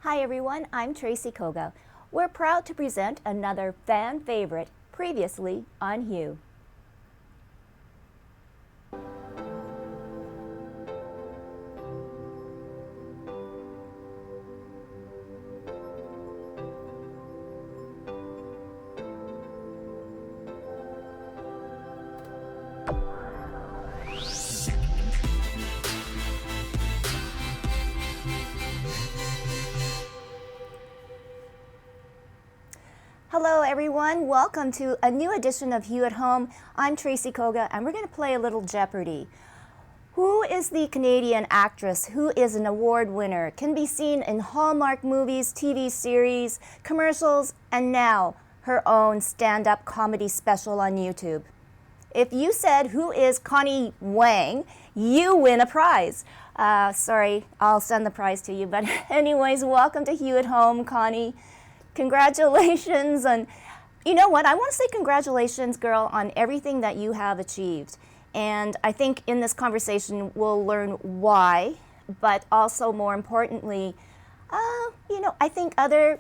Hi everyone, I'm Tracy Koga. We're proud to present another fan favorite previously on Hue. Hello everyone, welcome to a new edition of Hue at Home. I'm Tracy Koga and we're going to play a little Jeopardy! Who is the Canadian actress who is an award winner, can be seen in Hallmark movies, TV series, commercials, and now her own stand-up comedy special on YouTube? If you said, who is Connie Wang, you win a prize. Sorry, I'll send the prize to you. But anyways, welcome to Hue at Home, Connie. Congratulations. And you know what? I want to say congratulations, girl, on everything that you have achieved. And I think in this conversation, we'll learn why, but also more importantly, I think other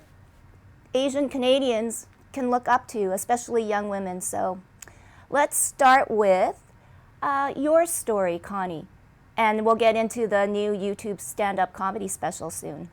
Asian Canadians can look up to, especially young women. So let's start with your story, Connie, and we'll get into the new YouTube stand-up comedy special soon.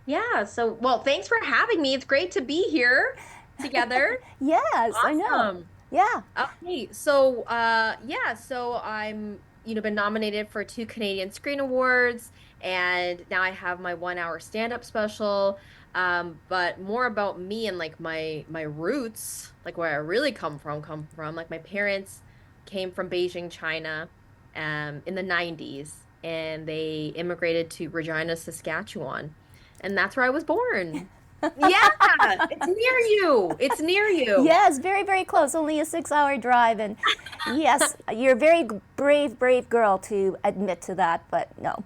Yeah, well, thanks for having me. It's great to be here together. Yes, I know. Awesome. Yeah. Okay, so I'm, been nominated for two Canadian Screen Awards, and now I have my 1 hour stand-up special. But more about me and like my roots, like where I really come from. Like my parents came from Beijing, China, in the 90s, and they immigrated to Regina, Saskatchewan. And that's where I was born. Yeah, it's near you. It's near you. Yes, very, very close. Only a 6-hour drive. And yes, you're a very brave girl to admit to that, but no.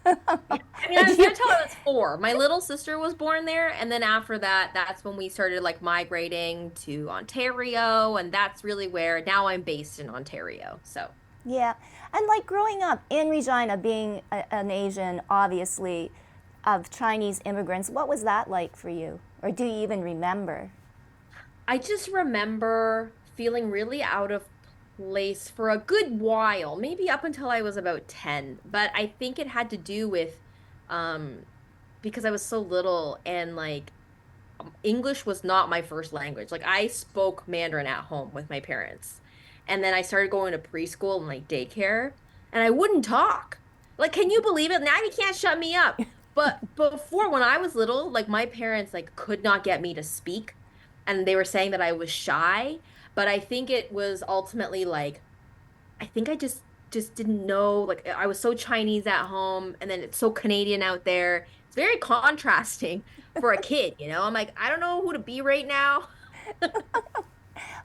Yeah. I mean, I was there till I was 4. My little sister was born there, and then after that, that's when we started like migrating to Ontario, and that's really where now I'm based in Ontario. So, Yeah. And like growing up in Regina, being an Asian, obviously, of Chinese immigrants, what was that like for you? Or do you even remember? I just remember feeling really out of place for a good while, maybe up until I was about 10. But I think it had to do with um because I was so little and like English was not my first language. Like I spoke Mandarin at home with my parents. And then I started going to preschool and like daycare, and I wouldn't talk. Like, can you believe it? Now you can't shut me up. But before, when I was little, like my parents like could not get me to speak, and they were saying that I was shy, but I think it was ultimately like I think I just didn't know, like I was so Chinese at home and then it's so Canadian out there. It's very contrasting for a kid, you know? I'm like, I don't know who to be right now.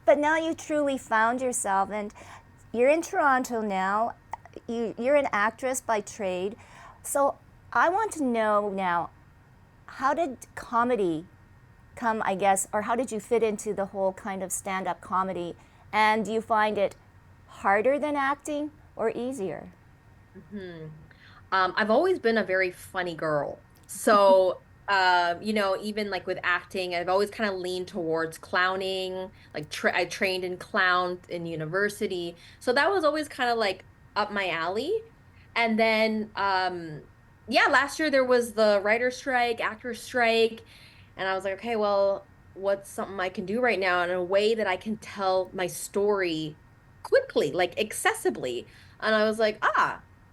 But now you truly found yourself, and you're in Toronto now. You're an actress by trade. So I want to know now, how did comedy come, I guess, or how did you fit into the whole kind of stand up comedy? And do you find it harder than acting or easier? Mhm. I've always been a very funny girl. So, even like with acting, I've always kind of leaned towards clowning. Like I trained in clown in university. So that was always kind of like up my alley. And then, yeah, last year there was the writer strike, actor strike. And I was like, okay, well, what's something I can do right now in a way that I can tell my story quickly, like accessibly? And I was like,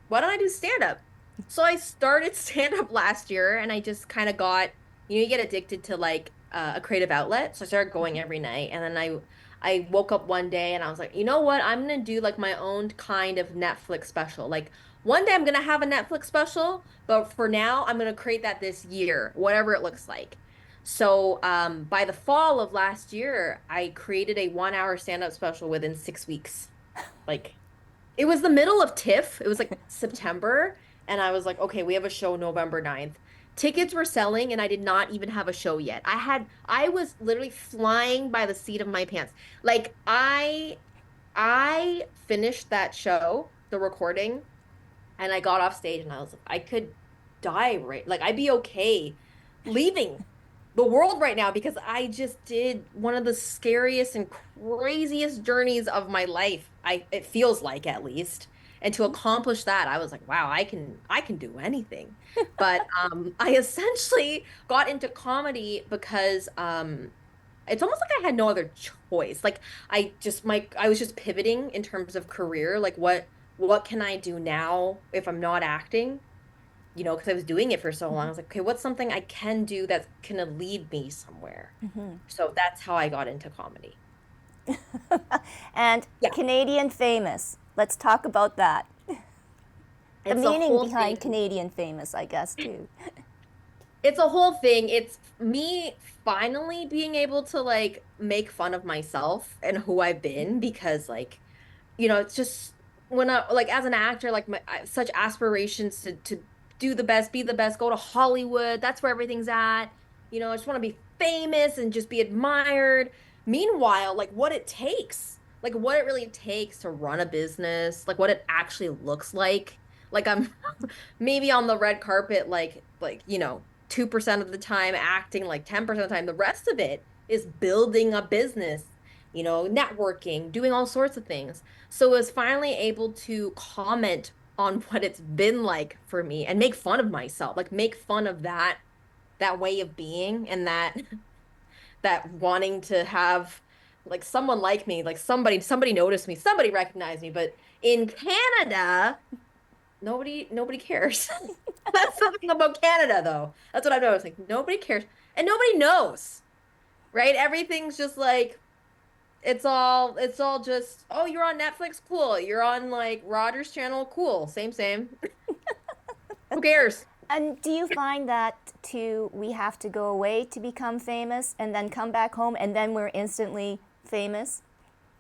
why don't I do stand up? So I started stand up last year, and I just kind of got, you get addicted to like a creative outlet. So I started going every night, and then I woke up one day and I was like, you know what? I'm gonna do like my own kind of Netflix special. Like one day I'm gonna have a Netflix special, but for now I'm gonna create that this year, whatever it looks like. So by the fall of last year, I created a 1 hour stand-up special within 6 weeks. Like it was the middle of TIFF. It was like September. And I was like, okay, we have a show November 9th. Tickets were selling and I did not even have a show yet. I was literally flying by the seat of my pants. Like I finished that show, the recording, and I got off stage and I was like, I could die right. Like I'd be okay leaving the world right now because I just did one of the scariest and craziest journeys of my life. It feels like at least. And to accomplish that, I was like, wow, I can do anything. But I essentially got into comedy because it's almost like I had no other choice. Like I was just pivoting in terms of career. Like what can I do now if I'm not acting? You know, because I was doing it for so long. I was like, okay, what's something I can do that's gonna lead me somewhere? So that's how I got into comedy. And Yeah, Canadian famous. Let's talk about that. The it's a meaning whole behind thing. Canadian famous, I guess, too. It's a whole thing. It's me finally being able to like make fun of myself and who I've been because like it's just when I like as an actor, like I have such aspirations to do the best, be the best, go to Hollywood. That's where everything's at. I just want to be famous and just be admired. Meanwhile, like what it takes, like what it really takes to run a business, like what it actually looks like. Like I'm maybe on the red carpet, 2% of the time acting, like 10% of the time. The rest of it is building a business, networking, doing all sorts of things. So I was finally able to comment on what it's been like for me and make fun of myself, like make fun of that way of being and that wanting to have like someone like me, like somebody noticed me, somebody recognized me, but in Canada, nobody cares. That's something about Canada though. That's what I've noticed. Like nobody cares and nobody knows, right? Everything's just like it's all just, oh, you're on Netflix, cool. You're on like Rogers channel, cool. Same. Who cares? And do you find that too, we have to go away to become famous and then come back home and then we're instantly famous?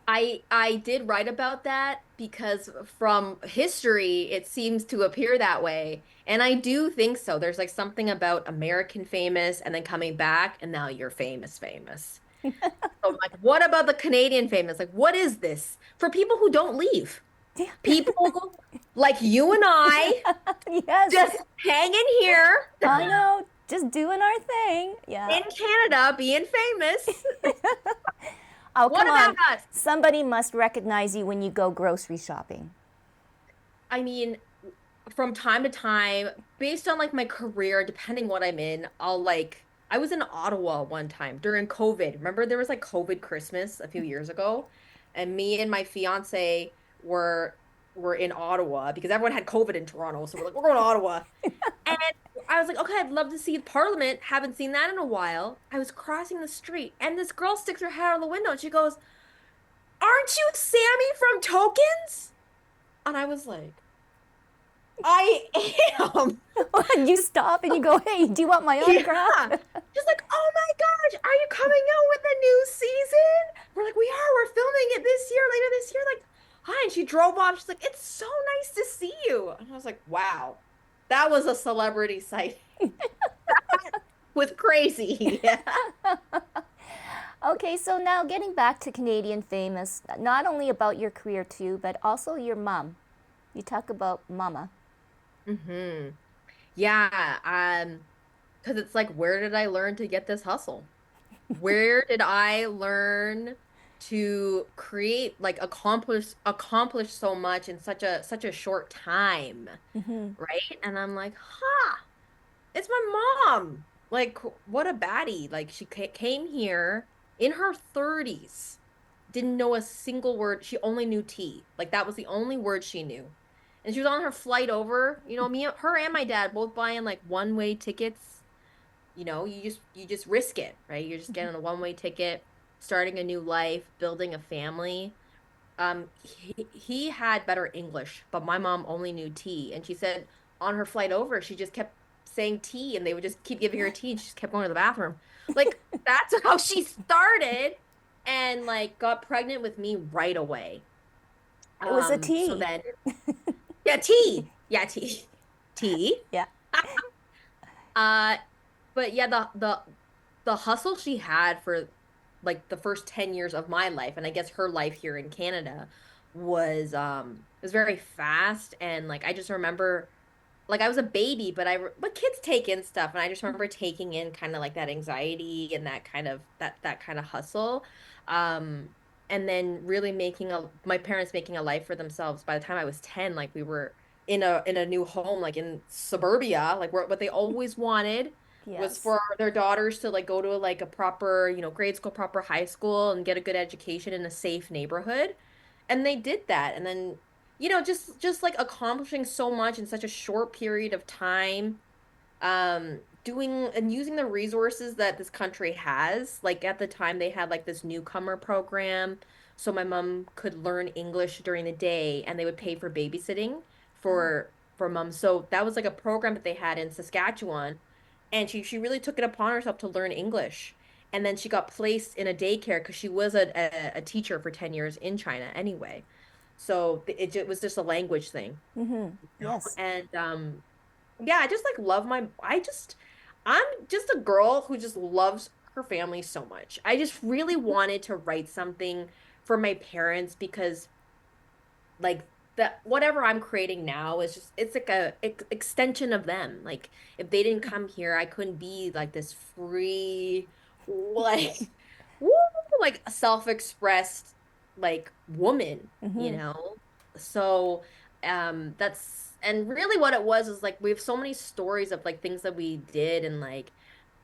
I did write about that because from history it seems to appear that way. And I do think so. There's like something about American famous and then coming back and now you're famous. So I'm like, what about the Canadian famous? Like, what is this? For people who don't leave. People like you and I Yes, just hanging here I know. Just doing our thing. Yeah. in Canada being famous. Oh, What come about on. us? Somebody must recognize you when you go grocery shopping. I mean, from time to time, based on like my career, depending what I'm in, I was in Ottawa one time during COVID. Remember there was like COVID Christmas a few years ago, and me and my fiance were in Ottawa because everyone had COVID in Toronto, so we're going to Ottawa. And I was like, okay, I'd love to see Parliament. Haven't seen that in a while. I was crossing the street, and this girl sticks her head out of the window, and she goes, "Aren't you Sammy from Tokens?" And I was like, I am. You stop and you go, hey, do you want my autograph? Yeah. She's like, oh my gosh, are you coming out with a new season? We're like, we are. We're filming it this year, later this year. Like, hi. And she drove off. She's like, it's so nice to see you. And I was like, wow, that was a celebrity sighting with crazy. Okay, so now getting back to Canadian famous, not only about your career too, but also your mom. You talk about mama. hmm Yeah. Because it's like, where did I learn to get this hustle? Where did I learn to create, like accomplish so much in such a short time, right? And I'm like, huh, it's my mom. Like, what a baddie. Like, she came here in her 30s, didn't know a single word. She only knew T. Like, that was the only word she knew. And she was on her flight over, her and my dad both buying like one-way tickets. You just risk it, right? You're just getting a one-way ticket, starting a new life, building a family. He had better English, but my mom only knew tea. And she said on her flight over, she just kept saying tea and they would just keep giving her tea and she just kept going to the bathroom. Like that's how she started and like got pregnant with me right away. It was a So tea. then yeah, tea. Yeah, tea. Tea. Yeah. Uh but yeah, the hustle she had for like the first 10 years of my life and I guess her life here in Canada was very fast and like I just remember like I was a baby, but kids take in stuff, and I just remember taking in kind of like that anxiety and that kind of hustle, um, and then really making a my parents making a life for themselves. By the time I was 10, like we were in a new home, like in suburbia, like where what they always wanted was Yes. for their daughters to like go to like a proper, grade school, proper high school, and get a good education in a safe neighborhood, and they did that, and then just like accomplishing so much in such a short period of time, doing and using the resources that this country has. Like at the time they had like this newcomer program, so my mom could learn English during the day, and they would pay for babysitting Oh. for mom. So that was like a program that they had in Saskatchewan, and she really took it upon herself to learn English. And then she got placed in a daycare because she was a teacher for 10 years in China anyway. So it was just a language thing, Mm-hmm. you know? Yes. And yeah, I just like love I'm just a girl who just loves her family so much. I just really wanted to write something for my parents because like that whatever I'm creating now is just it's like a extension of them. Like if they didn't come here, I couldn't be like this free, like woo, like self-expressed like woman, you Mm-hmm. know? So that's and really what it was is like we have so many stories of like things that we did, and like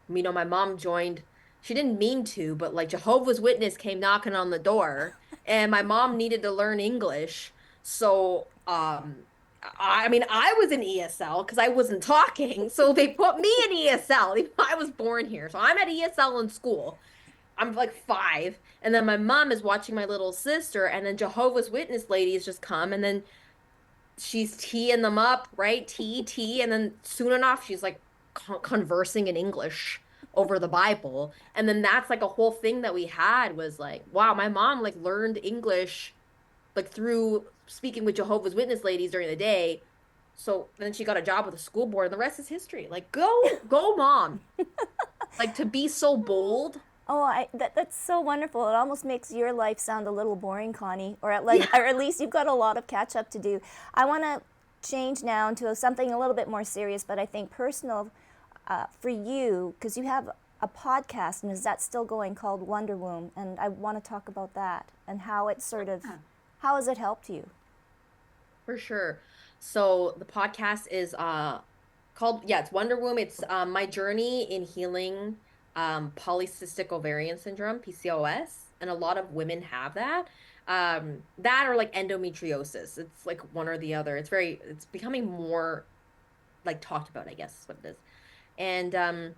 my mom joined, she didn't mean to, but like Jehovah's Witness came knocking on the door, and my mom needed to learn English. So, I mean, I was in ESL because I wasn't talking. So they put me in ESL. I was born here. So I'm at ESL in school. I'm like 5. And then my mom is watching my little sister, and then Jehovah's Witness ladies just come, and then she's teeing them up, right? Tea. And then soon enough, she's like conversing in English over the Bible. And then that's like a whole thing that we had was like, wow, my mom like learned English like through speaking with Jehovah's Witness ladies during the day. So then she got a job with a school board, and the rest is history. Like, go, mom. Like to be so bold. Oh, that's so wonderful. It almost makes your life sound a little boring, Connie, Yeah. or at least you've got a lot of catch up to do. I want to change now into something a little bit more serious, but I think personal for you because you have a podcast, and is that still going called Wonder Womb? And I want to talk about that and how it sort of how has it helped you? For sure. So the podcast is called, yeah, it's Wonder Womb. It's my journey in healing polycystic ovarian syndrome, PCOS, and a lot of women have that. That or like endometriosis. It's like one or the other. It's becoming more like talked about, I guess is what it is. And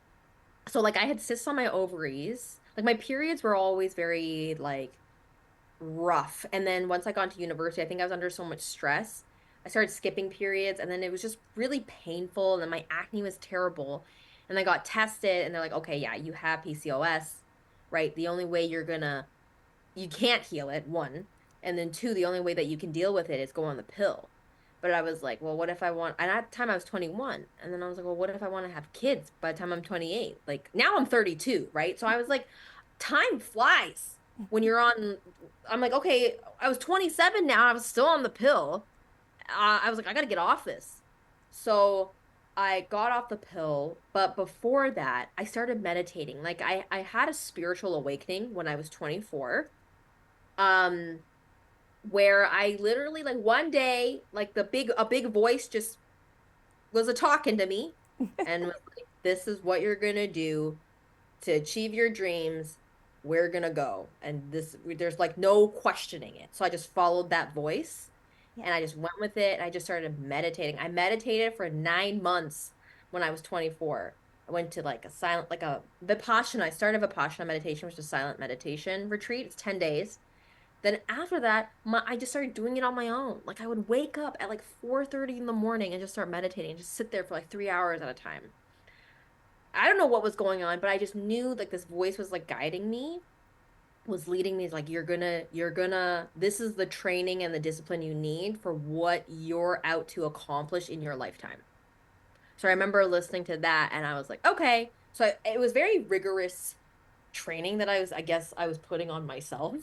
so like I had cysts on my ovaries. Like my periods were always very like rough. And then once I got into university, I think I was under so much stress. I started skipping periods, and then it was just really painful. And then my acne was terrible. And I got tested, and they're like, okay, yeah, you have PCOS, right? The only way you can't heal it, one. And then two, the only way that you can deal with it is go on the pill. But I was like, well, what if I want, and at the time I was 21. And then I was like, well, what if I want to have kids by the time I'm 28? Like now I'm 32, right? So I was like, time flies when you're on, I'm like, okay, I was 27 now. I was still on the pill. I was like, I gotta get off this. So I got off the pill, but before that, I started meditating. Like I had a spiritual awakening when I was 24. Um, where I literally like one day, like a big voice just was a talking to me and was like, this is what you're gonna do to achieve your dreams. We're gonna go. And there's like no questioning it. So I just followed that voice, Yeah. and I just went with it, and I just started meditating. I meditated for 9 months when I was 24. I went to like a silent, like a Vipassana. I started Vipassana meditation, which is a silent meditation retreat. It's 10 days. Then after that, I just started doing it on my own. Like I would wake up at like 4:30 in the morning and just start meditating and just sit there for like 3 hours at a time. I don't know what was going on, but I just knew like this voice was like guiding me, was leading me. It's like this is the training and the discipline you need for what you're out to accomplish in your lifetime. So I remember listening to that, and I was like, okay. So it was very rigorous training that I guess I was putting on myself.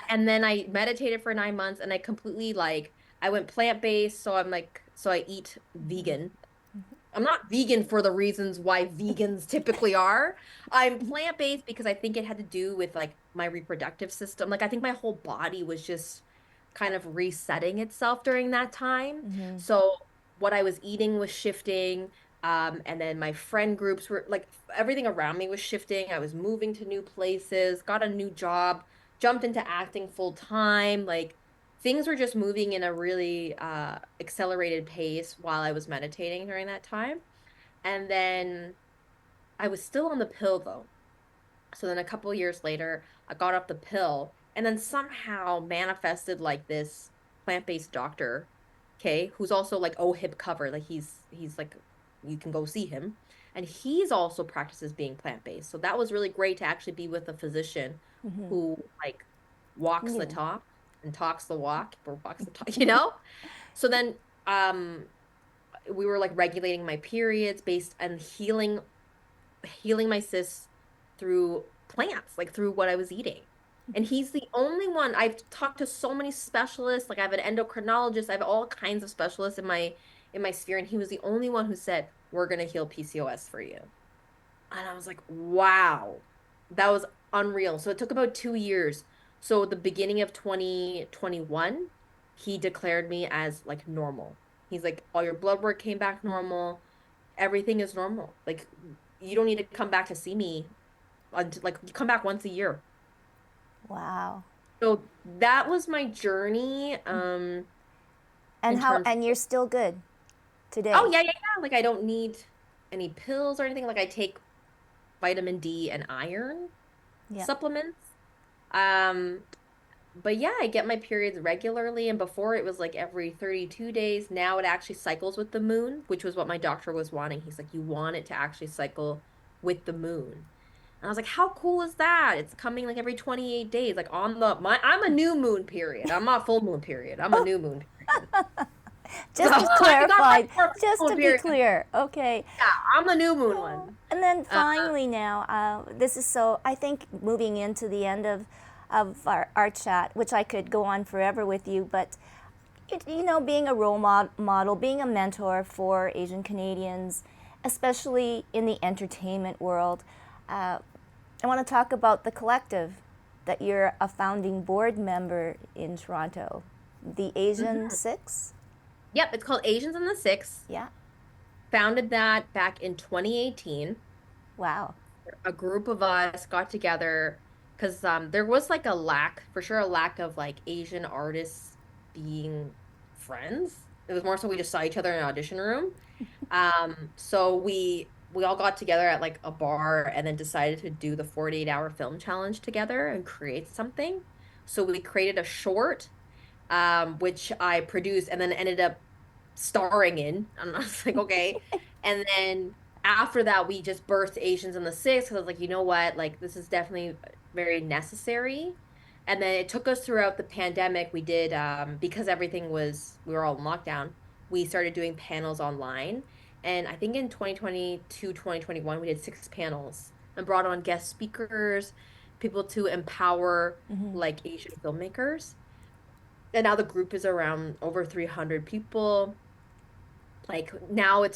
And then I meditated for 9 months, and I completely like I went plant-based. So I'm like so I eat vegan. I'm not vegan for the reasons why vegans typically are. I'm plant-based because I think it had to do with like my reproductive system. Like I think my whole body was just kind of resetting itself during that time. Mm-hmm. So what I was eating was shifting. And then my friend groups were like everything around me was shifting. I was moving to new places, got a new job, jumped into acting full time. Like things were just moving in a really accelerated pace while I was meditating during that time. And then I was still on the pill though. So then a couple years later, I got off the pill and then somehow manifested like this plant-based doctor, okay, who's also like hip cover. Like he's like you can go see him. And he's also practices being plant-based. So that was really great to actually be with a physician Mm-hmm. who like walks the Yeah. talk and talks the walk or walks the talk, you know? So then we were like regulating my periods based on healing my cysts through plants, like through what I was eating. And he's the only one. I've talked to so many specialists, like I have an endocrinologist, I have all kinds of specialists in my sphere, and he was the only one who said, "We're gonna heal PCOS for you." And I was like, wow, that was unreal. So it took about 2 years. So at the beginning of 2021, he declared me as like normal. He's like, all your blood work came back normal. Everything is normal. Like you don't need to come back to see me until like you come back once a year. Wow. So that was my journey, And in how terms and you're still good oh today? yeah, yeah, yeah. Like I don't need any pills or anything. Like I take vitamin D and iron Yeah. supplements. Um, but yeah, I get my periods regularly, and before it was like every 32 days. Now it actually cycles with the moon, which was what my doctor was wanting. He's like, you want it to actually cycle with the moon. And I was like, how cool is that? It's coming like every 28 days, like on I'm a new moon period. I'm not full moon period. I'm a new moon period. So Just to I got my clarify, four just full to moon be period. clear, okay. Yeah, I'm the new moon one. And then Uh, finally, now, this is so, I think moving into the end of our chat, which I could go on forever with you, but you know, being a role model, being a mentor for Asian Canadians, especially in the entertainment world, uh, I want to talk about the collective that you're a founding board member in Toronto, the Asian mhm. Six. Yep, it's called Asians in the Six. Yeah. Founded that back in 2018. Wow. A group of us got together because there was like a lack, for sure, a lack of like Asian artists being friends. It was more so we just saw each other in an audition room. So we all got together at like a bar and then decided to do the 48-hour film challenge together and create something. So we created a short, which I produced and then ended up starring in. And I was like, okay. And then after that, we just birthed Asians in the Six because I was like, you know what? Like, this is definitely very necessary. And then it took us throughout the pandemic. We did, because we were all in lockdown, we started doing panels online. And I think in 2022, 2021, we did 6 panels and brought on guest speakers, people to empower Mm-hmm. like Asian filmmakers. And now the group is around over 300 people. Like now it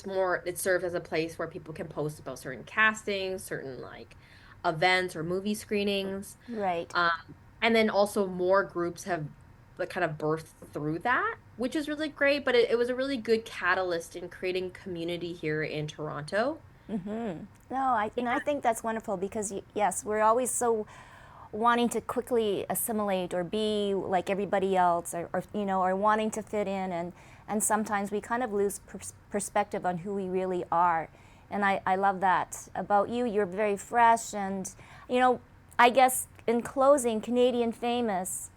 serves as a place where people can post about certain castings, certain like events or movie screenings. Right. Um, and then also more groups have like kind of birthed through that, which is really great. But it was a really good catalyst in creating community here in Toronto. Mm-hmm. No, and I think that's wonderful because yes, we're always so wanting to quickly assimilate or be like everybody else, or you know, or wanting to fit in, and sometimes we kind of lose perspective on who we really are. And I love that about you. You're very fresh, and you know, I guess in closing, Canadian famous.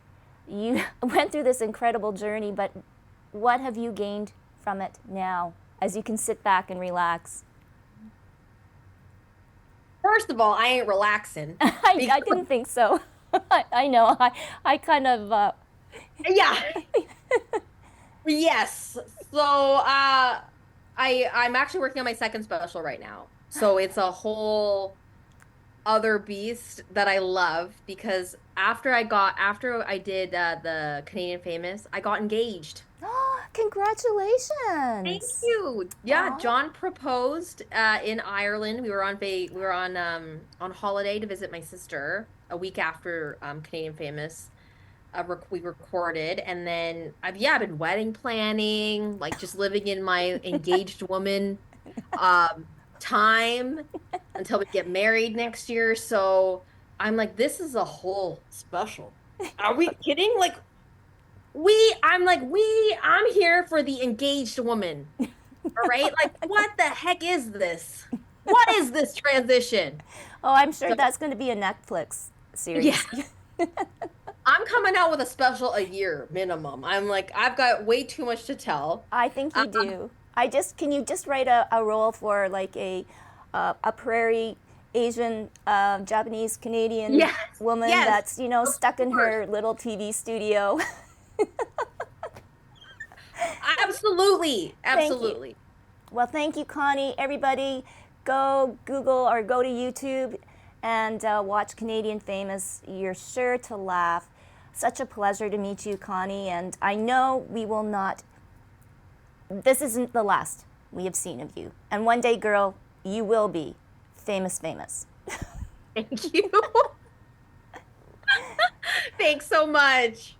You went through this incredible journey, but what have you gained from it now as you can sit back and relax? First of all, I ain't relaxing because I didn't think so. I know. I kind of, yeah, yes. So I'm actually working on my second special right now. So it's a whole other beast that I love because after I did the Canadian Famous, I got engaged. Oh, Thank congratulations. you. Yeah, Oh, John proposed in Ireland. We were on holiday to visit my sister a week after Canadian Famous. We recorded, and then I've been wedding planning, like just living in my engaged woman um time until we get married next year. So I'm like, this is a whole special. Are we kidding? Like I'm here for the engaged woman. All right? Like, what the heck is this? What is this transition? oh, I'm sure So, that's going to be a Netflix yeah, series. I'm coming out with a special a year minimum. I'm like, I've got way too much to tell. I think Um, you do. Can you just write a role for like a prairie Asian, Japanese Canadian yes, woman yes, that's, of stuck in course. her little TV studio? Absolutely, Thank you. absolutely. Well, thank you, Connie. Everybody, go Google or go to YouTube and watch Canadian Famous. You're sure to laugh. Such a pleasure to meet you, Connie. And I know we will not, this isn't the last we have seen of you. And one day, girl, you will be famous, famous. Thank you. Thanks so much.